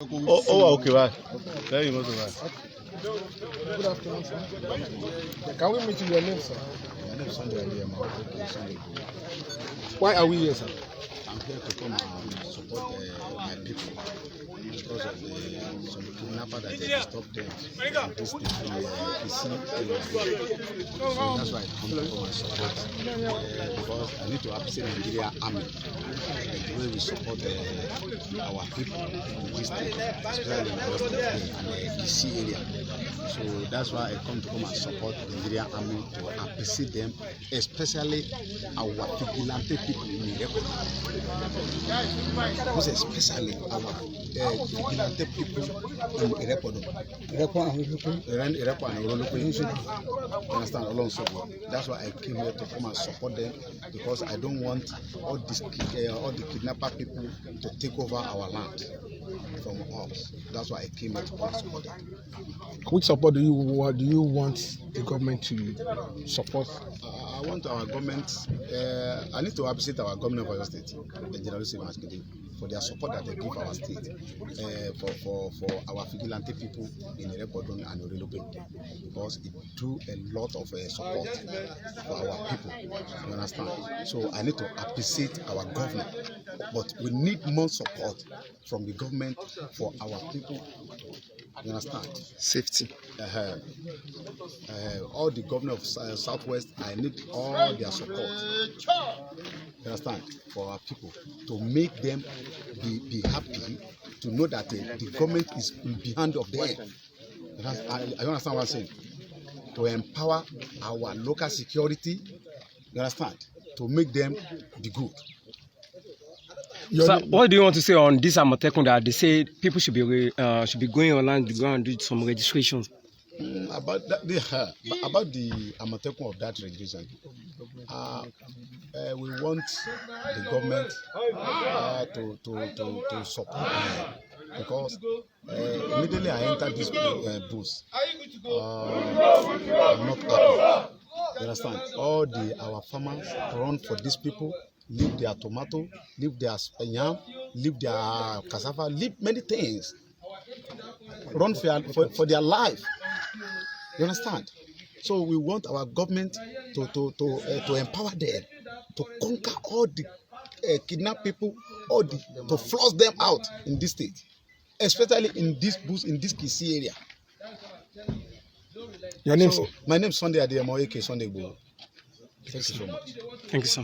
Oh, okay, right. There you go, right. Good afternoon, sir. Can we meet in your name, sir? My name is Sunday. Why are we here, sir? I'm here to come and support my people because of some kidnapper that they disturbed them in this people So that's why I come to come and support because I need to appreciate Nigeria Army the way we support our people in this state, especially in the West and the DC area. So that's why I come to come and support the Nigerian Army to appreciate them, especially our vigilante people in the record. Because especially our vigilante people in the record. Understand along so that's why I came here to come and support them because I don't want all the kidnapper people to take over our land from us. That's why I came here to come and support them. Which support do you want the government to support? I want our government. I need to appreciate our government of our state, the General Secretary, for their support that they give our state for our vigilante people in Erekpodun and Orelope, because it do a lot of support for our people. You understand? So I need to appreciate our government, but we need more support from the government for our people. You understand? Safety. All the governor of Southwest, I need all their support. You understand? For our people, to make them be happy, to know that the government is behind of them. I understand what I'm saying. To empower our local security. You understand? To make them be good. So, what do you want to say on this Amotekun that they say people should be going online to go and do some registrations? About the Amotekun of that registration, we want the government to support them because immediately I entered this booth, I'm not happy. You understand? All our farmers run for these people. Leave their tomato, leave their yam, leave their cassava, leave many things. Run for their life. You understand? So we want our government to empower them, to conquer all the kidnapped people, to flush them out in this state, especially in this bush, in this Kisi area. Your name, so, sir? My name is Sunday Adeyemo, Sunday. Thank you so much. Thank you, sir.